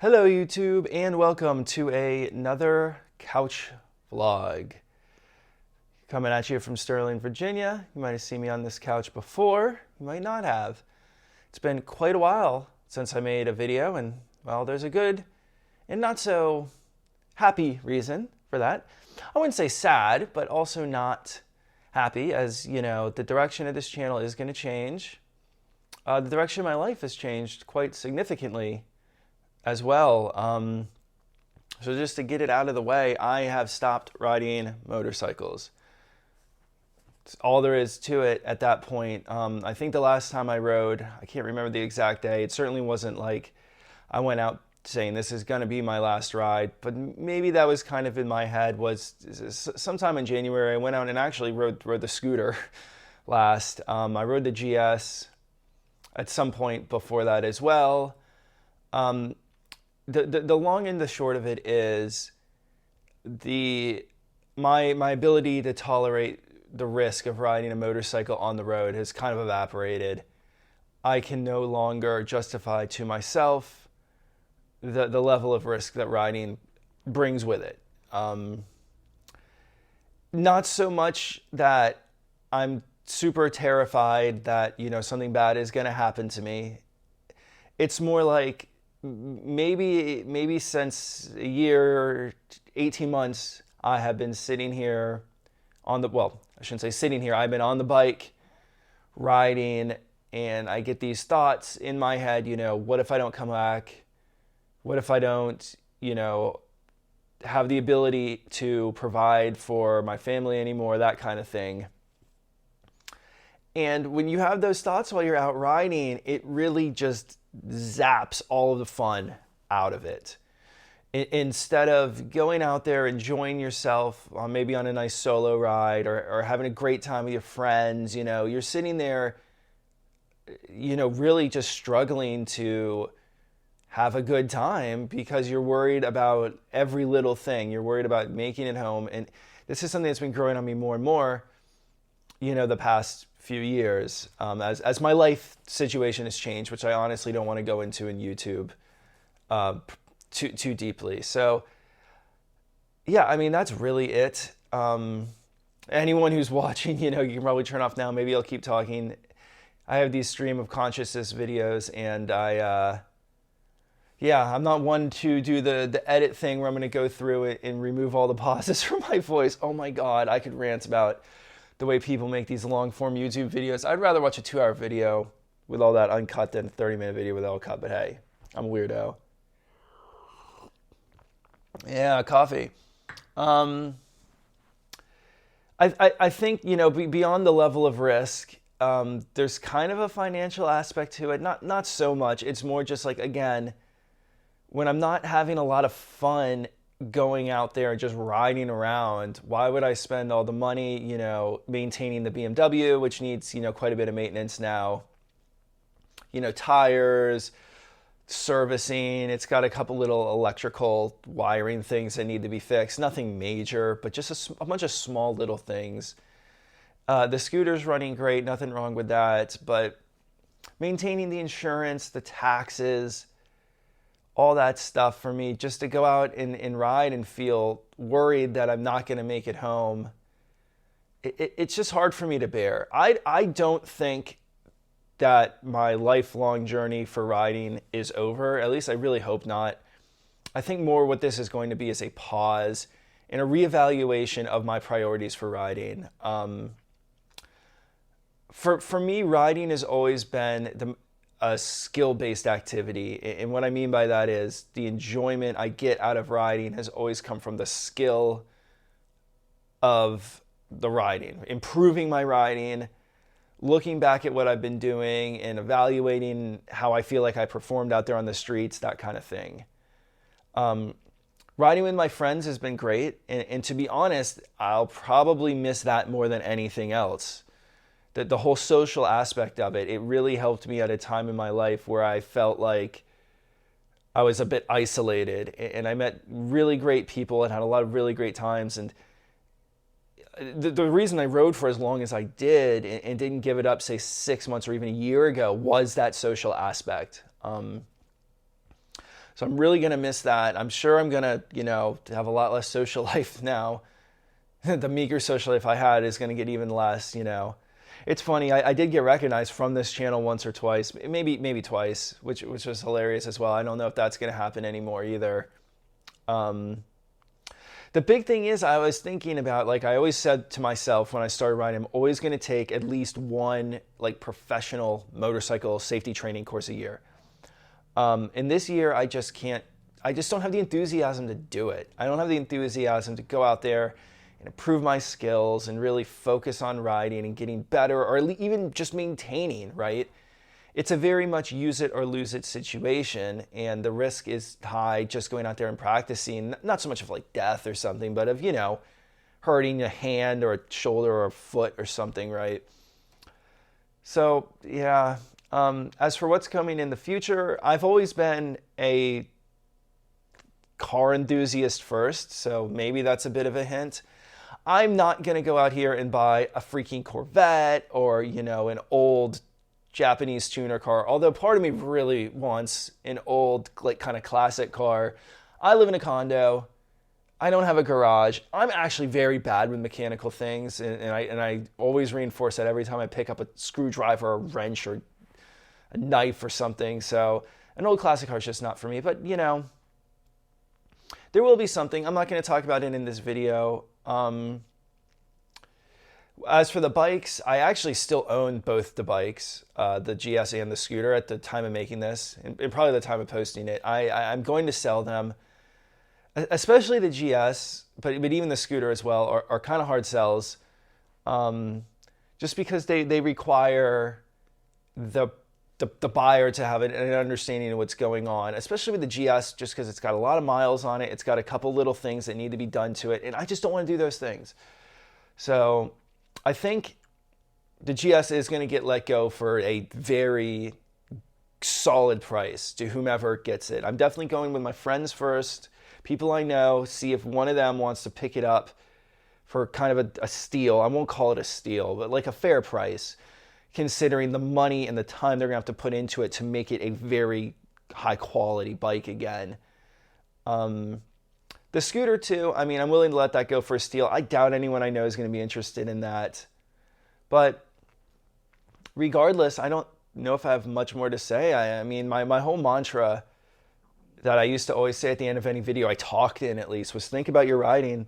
Hello YouTube and welcome to another couch vlog. Coming at you from Sterling, Virginia. You might have seen me on this couch before, you might not have. It's been quite a while since I made a video and well, there's a good and not so happy reason for that. I wouldn't say sad, but also not happy as, you know, the direction of this channel is going to change. The direction of my life has changed quite significantly as well. So just to get it out of the way, I have stopped riding motorcycles. It's all there is to it at that point. I think the last time I rode, I can't remember the exact day. It certainly wasn't like I went out saying this is going to be my last ride, but maybe that was kind of in my head. Was sometime in January I went out and actually rode the scooter last. I rode the GS at some point before that as well. The long and the short of it is my ability to tolerate the risk of riding a motorcycle on the road has kind of evaporated. I can no longer justify to myself the level of risk that riding brings with it. Not so much that I'm super terrified that, you know, something bad is going to happen to me. It's more like maybe since a year, 18 months, I have been sitting here on the, well, I shouldn't say sitting here, I've been on the bike, riding, and I get these thoughts in my head, you know, what if I don't come back? What if I don't, you know, have the ability to provide for my family anymore, that kind of thing. And when you have those thoughts while you're out riding, it really just zaps all of the fun out of it. Instead of going out there, enjoying yourself, maybe on a nice solo ride or having a great time with your friends, you know, you're sitting there, you know, really just struggling to have a good time because you're worried about every little thing. You're worried about making it home. And this is something that's been growing on me more and more, you know, the past few years, as my life situation has changed, which I honestly don't want to go into in YouTube too deeply. So yeah, I mean, that's really it. Anyone who's watching, you know, you can probably turn off now. Maybe I'll keep talking. I have these stream of consciousness videos, and yeah, I'm not one to do the edit thing where I'm going to go through it and remove all the pauses from my voice. Oh my God, I could rant about the way people make these long form YouTube videos. I'd rather watch a 2-hour video with all that uncut than a 30-minute video with all cut, but hey, I'm a weirdo. Yeah, coffee. I think, you know, beyond the level of risk, there's kind of a financial aspect to it. Not so much. It's more just like, again, when I'm not having a lot of fun going out there and just riding around, why would I spend all the money, you know, maintaining the BMW, which needs, you know, quite a bit of maintenance now, you know, tires, servicing, it's got a couple little electrical wiring things that need to be fixed, nothing major, but just a bunch of small little things. The scooter's running great, nothing wrong with that, but maintaining the insurance, the taxes, all that stuff for me, just to go out and ride and feel worried that I'm not going to make it home, it's just hard for me to bear. I don't think that my lifelong journey for riding is over. At least I really hope not. I think more what this is going to be is a pause and a reevaluation of my priorities for riding. For me, riding has always been a skill-based activity. And what I mean by that is the enjoyment I get out of riding has always come from the skill of the riding, improving my riding, looking back at what I've been doing and evaluating how I feel like I performed out there on the streets, that kind of thing. Riding with my friends has been great. And to be honest, I'll probably miss that more than anything else. The whole social aspect of it, it really helped me at a time in my life where I felt like I was a bit isolated, and I met really great people and had a lot of really great times. And the reason I rode for as long as I did and didn't give it up, say 6 months or even a year ago, was that social aspect. So I'm really going to miss that. I'm sure I'm going to, have a lot less social life now. The meager social life I had is going to get even less. It's funny. I did get recognized from this channel once or twice, maybe twice, which was hilarious as well. I don't know if that's going to happen anymore either. The big thing is I was thinking about, like I always said to myself when I started riding, I'm always going to take at least one like professional motorcycle safety training course a year. And this year I just don't have the enthusiasm to do it. I don't have the enthusiasm to go out there and improve my skills and really focus on riding and getting better, or even just maintaining, right? It's a very much use it or lose it situation, and the risk is high just going out there and practicing, not so much of like death or something, but of, hurting a hand or a shoulder or a foot or something, right? So, yeah. As for what's coming in the future, I've always been a car enthusiast first, so maybe that's a bit of a hint. I'm not going to go out here and buy a freaking Corvette or, an old Japanese tuner car, although part of me really wants an old, like, kind of classic car. I live in a condo. I don't have a garage. I'm actually very bad with mechanical things, and I always reinforce that every time I pick up a screwdriver or a wrench or a knife or something. So an old classic car is just not for me, but, there will be something. I'm not going to talk about it in this video. As for the bikes, I actually still own both the bikes, the GS and the scooter at the time of making this, and probably the time of posting it. I'm going to sell them, especially the GS, but even the scooter as well are kind of hard sells, just because they require the buyer to have an understanding of what's going on, especially with the GS, just because it's got a lot of miles on it. It's got a couple little things that need to be done to it, and I just don't want to do those things. So I think the GS is going to get let go for a very solid price to whomever gets it. I'm definitely going with my friends first, people I know, see if one of them wants to pick it up for kind of a steal. I won't call it a steal, but like a fair price, considering the money and the time they're going to have to put into it to make it a very high quality bike again. The scooter too, I'm willing to let that go for a steal. I doubt anyone I know is going to be interested in that. But regardless, I don't know if I have much more to say. My whole mantra that I used to always say at the end of any video I talked in, at least, was think about your riding.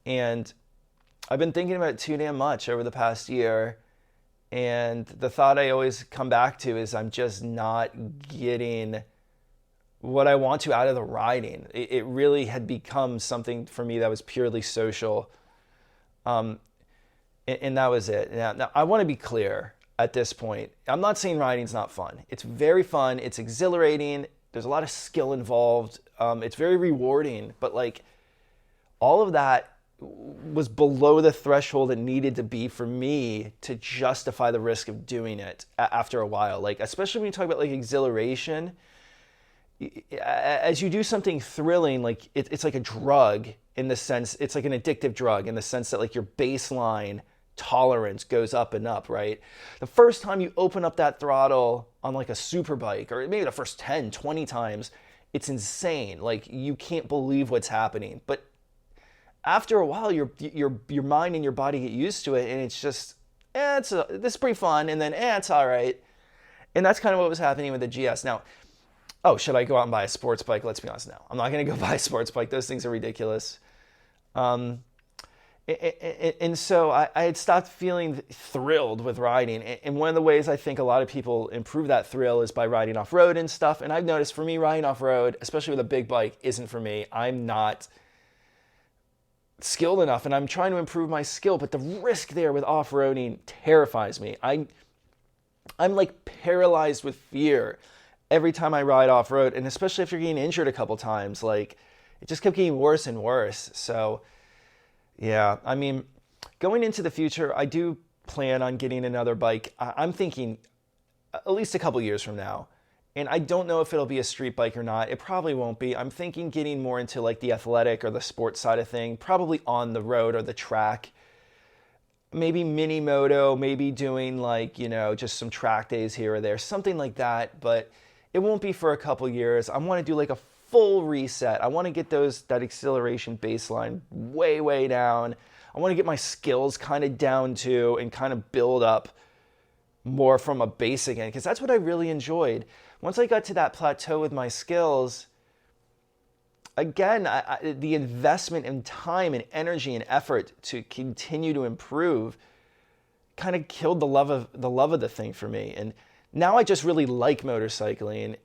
And I've been thinking about it too damn much over the past year. And the thought I always come back to is I'm just not getting what I want to out of the riding. It really had become something for me that was purely social. And that was it. Now, I want to be clear at this point. I'm not saying riding's not fun. It's very fun. It's exhilarating. There's a lot of skill involved. It's very rewarding. But like all of that was below the threshold it needed to be for me to justify the risk of doing it after a while. Like, especially when you talk about like exhilaration, as you do something thrilling, like it's like a drug in the sense, it's like an addictive drug in the sense that like your baseline tolerance goes up and up, right? The first time you open up that throttle on like a super bike, or maybe the first 10, 20 times, it's insane. Like you can't believe what's happening. But after a while, your mind and your body get used to it, and it's just, this is pretty fun, and then, it's all right. And that's kind of what was happening with the GS. Now, should I go out and buy a sports bike? Let's be honest now. I'm not going to go buy a sports bike. Those things are ridiculous. And so I had stopped feeling thrilled with riding. And one of the ways I think a lot of people improve that thrill is by riding off-road and stuff. And I've noticed for me, riding off-road, especially with a big bike, isn't for me. I'm not skilled enough, and I'm trying to improve my skill, but the risk there with off-roading terrifies me. I'm like paralyzed with fear every time I ride off-road, and especially if you're getting injured a couple times, like it just kept getting worse and worse. So yeah, going into the future, I do plan on getting another bike. I'm thinking at least a couple years from now. And I don't know if it'll be a street bike or not. It probably won't be. I'm thinking getting more into like the athletic or the sports side of thing, probably on the road or the track. Maybe mini moto, maybe doing like, just some track days here or there, something like that. But it won't be for a couple years. I want to do like a full reset. I want to get that acceleration baseline way, way down. I want to get my skills kind of down too and kind of build up more from a base again, because that's what I really enjoyed. Once I got to that plateau with my skills, again, the investment in time and energy and effort to continue to improve kind of killed the love of the thing for me. And now I just really like motorcycling.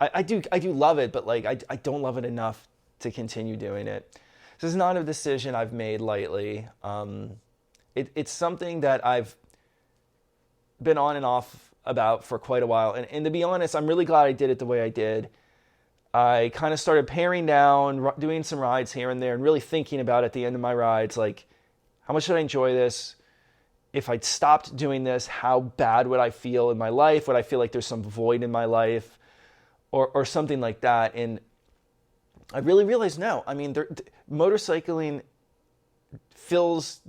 I do love it, but like I don't love it enough to continue doing it. This is not a decision I've made lightly. It's something that I've been on and off about for quite a while. And to be honest, I'm really glad I did it the way I did. I kind of started paring down, doing some rides here and there, and really thinking about at the end of my rides, like, how much did I enjoy this? If I'd stopped doing this, how bad would I feel in my life? Would I feel like there's some void in my life or something like that? And I really realized, no. I mean, motorcycling fills,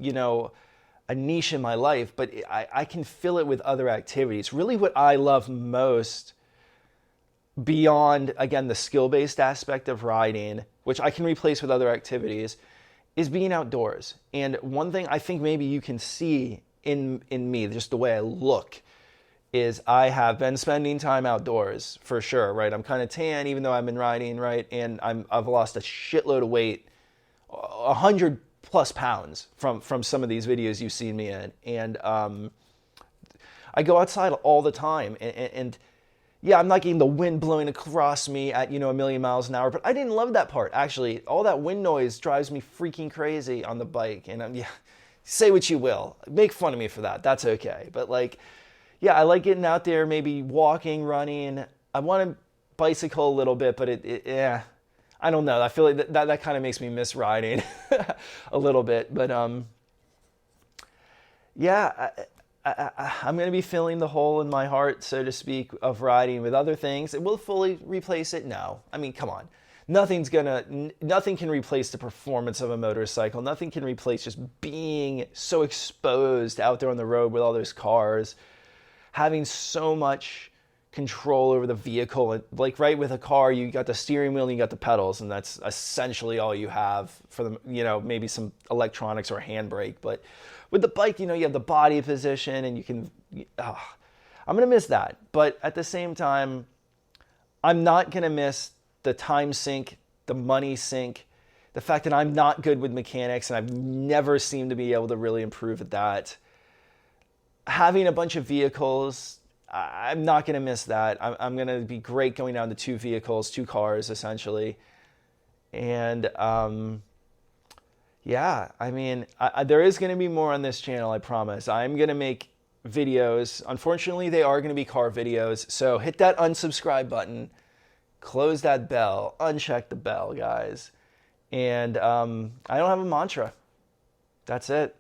a niche in my life, but I can fill it with other activities. Really what I love most, beyond, again, the skill-based aspect of riding, which I can replace with other activities, is being outdoors. And one thing I think maybe you can see in me, just the way I look, is I have been spending time outdoors for sure, right? I'm kind of tan, even though I've been riding, right? And I've lost a shitload of weight, 100 plus pounds from some of these videos you've seen me in. And I go outside all the time, and yeah, I'm not getting the wind blowing across me at, 1,000,000 miles an hour, but I didn't love that part. Actually, all that wind noise drives me freaking crazy on the bike. And say what you will, make fun of me for that. That's okay. But like, yeah, I like getting out there, maybe walking, running. I want to bicycle a little bit, but I don't know. I feel like that kind of makes me miss riding a little bit. But yeah, I'm going to be filling the hole in my heart, so to speak, of riding with other things. It will fully replace it? No. I mean, come on. Nothing can replace the performance of a motorcycle. Nothing can replace just being so exposed out there on the road with all those cars, having so much control over the vehicle. And like, right, with a car, you got the steering wheel and you got the pedals, and that's essentially all you have for the, maybe some electronics or a handbrake. But with the bike, you have the body position, and you can, I'm going to miss that. But at the same time, I'm not going to miss the time sink, the money sink, the fact that I'm not good with mechanics, and I've never seemed to be able to really improve at that. Having a bunch of vehicles, I'm not going to miss that. I'm going to be great going down to 2 cars, essentially. And yeah, I mean, there is going to be more on this channel, I promise. I'm going to make videos. Unfortunately, they are going to be car videos. So hit that unsubscribe button, close that bell, uncheck the bell, guys. And I don't have a mantra. That's it.